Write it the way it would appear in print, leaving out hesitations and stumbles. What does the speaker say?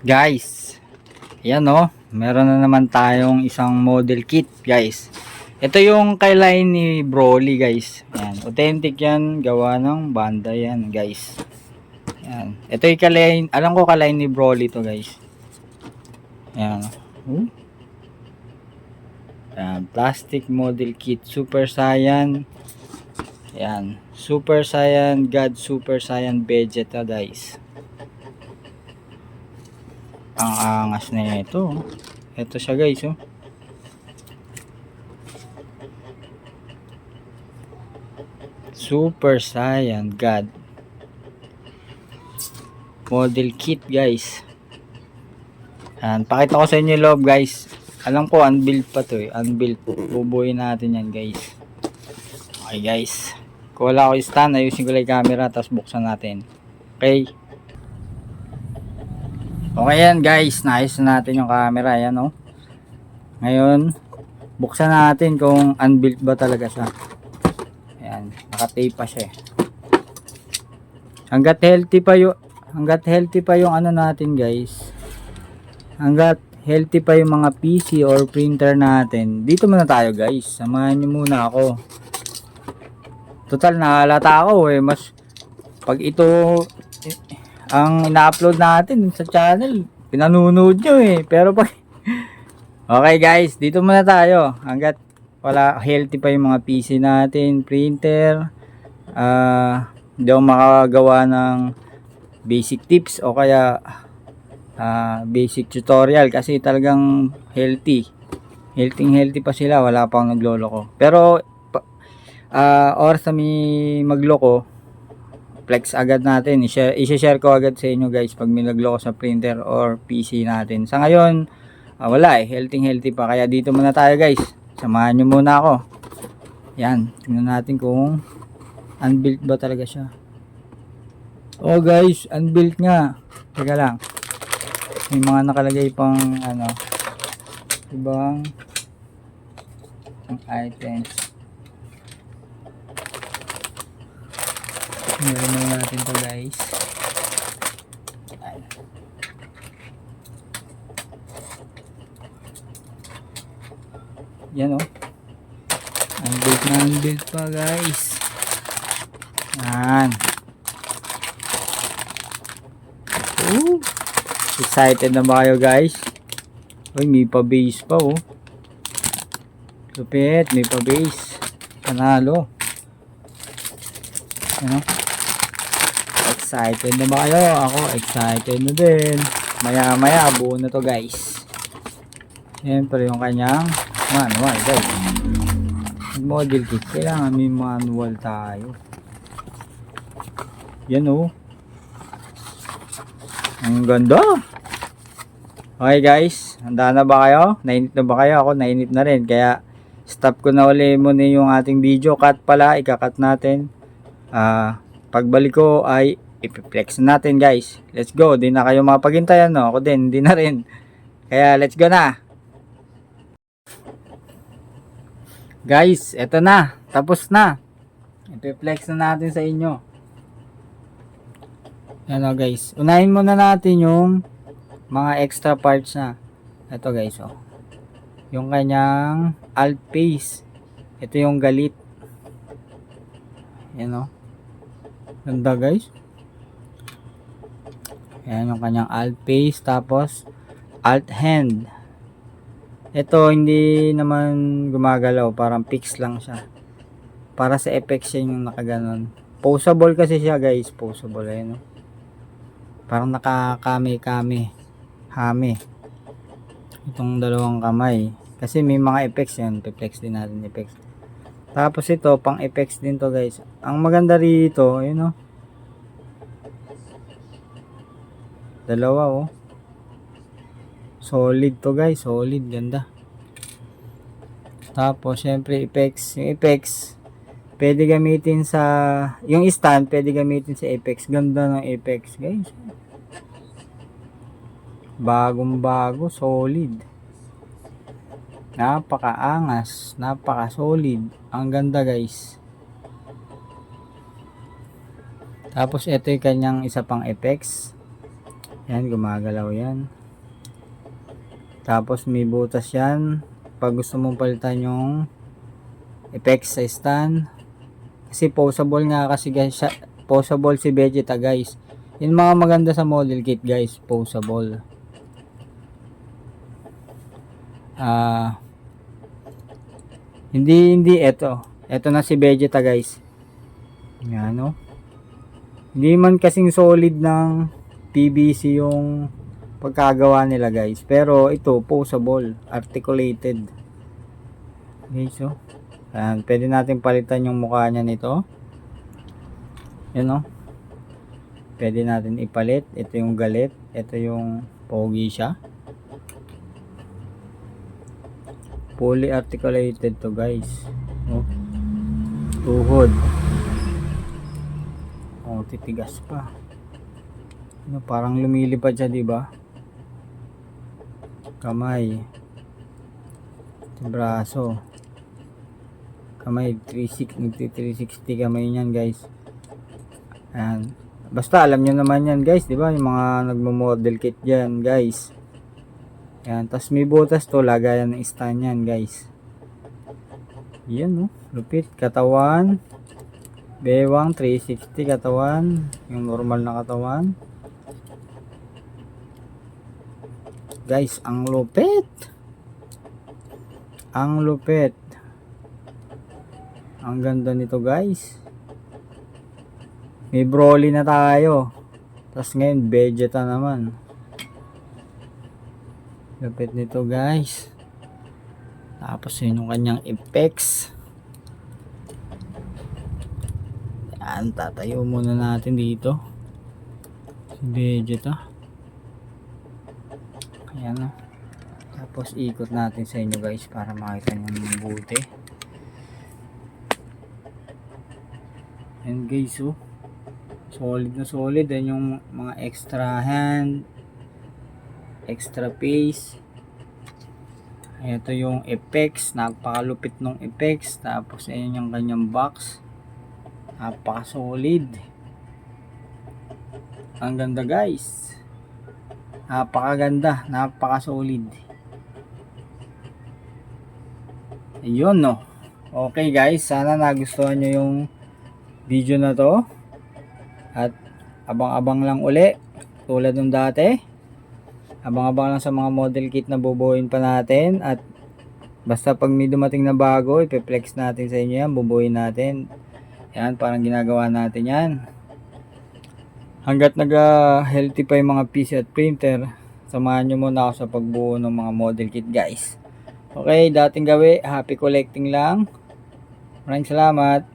Guys, yan o. Meron na naman tayong isang model kit, guys. Ito yung kay line ni Broly, guys. Yan, authentic yan, gawa ng banda yan, guys. Yan. Ito yung kay alam ko kay line ni Broly to, guys. Yan. Yan, plastic model kit, Super Saiyan. Yan, Super Saiyan God, Super Saiyan Vegeta, guys. Ang angas na ito. Ito siya, guys, oh. Super Saiyan God model kit, guys. Yan, pakita ko sa inyo yung loob, guys. Alam ko unbuild pa to, unbuild. Bubuuin natin yan, guys. Okay, guys, kung wala ako stand, ayusin ko lang yung camera, tapos buksan natin. Okay. Okay yan, guys, naayos na natin yung camera. Yan, oh. Ngayon, buksan natin kung unbuilt ba talaga siya. Ayan, naka-tape pa siya. Hangga't healthy pa yung ano natin, guys. Hangga't healthy pa yung mga PC or printer natin. Dito muna tayo, guys. Samahan niyo muna ako. Total, nahalata ako mas pag ito ang ina-upload natin sa channel, pinanonood nyo pero pag okay, guys, dito muna tayo hangga't wala healthy pa yung mga PC natin, printer. Hindi ako makagawa ng basic tips o kaya basic tutorial kasi talagang healthy pa sila, wala pang nagloloko. Pero oras na may magloko, flex agad natin, i-share ko agad sa inyo, guys, pag may nagloko sa printer or PC natin. Sa ngayon, wala healthy pa, kaya dito muna tayo, guys. Samahan nyo muna ako. Yan, tingnan natin kung unbuilt ba talaga siya. Oh, guys, unbuilt nga. Teka lang, may mga nakalagay pang ano, ibang items. Meron na natin to, guys. Yan, oh. Unbuilt pa, guys. Yan. Excited na ba kayo, guys? Uy, may pa base pa, oh. Lupit, may pa base. Panalo. Ano? Excited na ba kayo? Ako excited na din. Maya maya buo na to, guys. Siyempre yung kanyang manual, guys. Model kit, kailangan may manual tayo. Yan, oh. Ang ganda. Okay, guys, handa na ba kayo? Nainip na ba kayo? Ako nainip na rin, kaya stop ko na uli muna yung ating video. Cut pala, ika-cut natin. Pagbalik ko ay ipiplex natin, guys. Let's go. Di na kayo mapaghintayan, no? Ako din, hindi na rin. Kaya let's go na. Guys, eto na. Tapos na. Ipiplex na natin sa inyo. Ano, guys. Unahin muna natin yung mga extra parts na. Ito, guys, oh. Yung kanyang alt face. Ito yung galit. Yan, oh. Ganda, guys. Ayan yung kanyang alt face, tapos alt hand. Ito hindi naman gumagalaw, parang fix lang siya. Para sa effects yung nakaganon. Poseable kasi siya, guys, poseable. Ayan, no? Parang nakakami-kami. Hami. Itong dalawang kamay. Kasi may mga effects yan. Flex din natin effects. Tapos ito, pang effects din to, guys. Ang maganda rito, ayun, oh. Dalawa, oh. Solid to, guys. Solid. Ganda. Tapos, syempre, effects. Yung effects, pwede gamitin sa, yung stand, pwede gamitin sa effects. Ganda ng effects, guys. Bagong bago. Solid. Napakaangas. Napaka-solid. Ang ganda, guys. Tapos, ito yung kanyang isa pang effects. Yan, gumagalaw yan. Tapos may butas yan. Pag gusto mong palitan yung effects sa stand. Kasi posable nga kasi guys. Posable si Vegeta guys. Yung mga maganda sa model kit guys. Posable. Hindi ito. Ito na si Vegeta guys. Yan o. Hindi man kasing solid ng PVC yung pagkagawa nila guys. Pero ito posable, articulated. Okay, so ayan, pwede natin palitan yung mukha niya nito. Yan o. Pwede natin ipalit. Ito yung galit. Ito yung pogi siya. Fully articulated to guys. Oh. Tuhod. Oh, titigas pa. Ano, parang lumilipad siya, di ba? Kamay. Braso. Kamay 360 kamay niyan, guys. Ayan. Basta alam niyo naman yan, guys, di ba? Yung mga nagmo-model kit diyan, guys. Ayan, tas may butas to, lagayan ng stand yan, guys. Yan, oh. Lupit, katawan. Bewang 360 katawan, yung normal na katawan. Guys, ang lupit. Ang lupit. Ang ganda nito, guys. May Broly na tayo. Tapos ngayon Vegeta naman. Lupit nito, guys. Tapos yun yung kanyang effects. Yan, tatayo muna natin dito si Vegeta. Ayan na. Tapos ikot natin sa inyo guys para makita nyo ng mabuti. Ayan guys, oh. Solid na solid. Ayan yung mga extra hand, extra face. Ito yung effects. Napakalupit ng effects. Tapos ayan yung kanyang box. Napaka solid. Ang ganda guys. Napakaganda, napaka solid. Ayun, no. Okay guys, sana nagustuhan nyo yung video na to. At abang-abang lang uli tulad ng dati. Abang-abang lang sa mga model kit na bubuuin pa natin. At basta pag may dumating na bago, ipiplex natin sa inyo yan, bubuuin natin. Yan, parang ginagawa natin yan. Hanggat nag-healthy pa yung mga PC at printer, samahan nyo muna ako sa pagbuo ng mga model kit guys. Okay, dating gawi, happy collecting lang. Maraming salamat.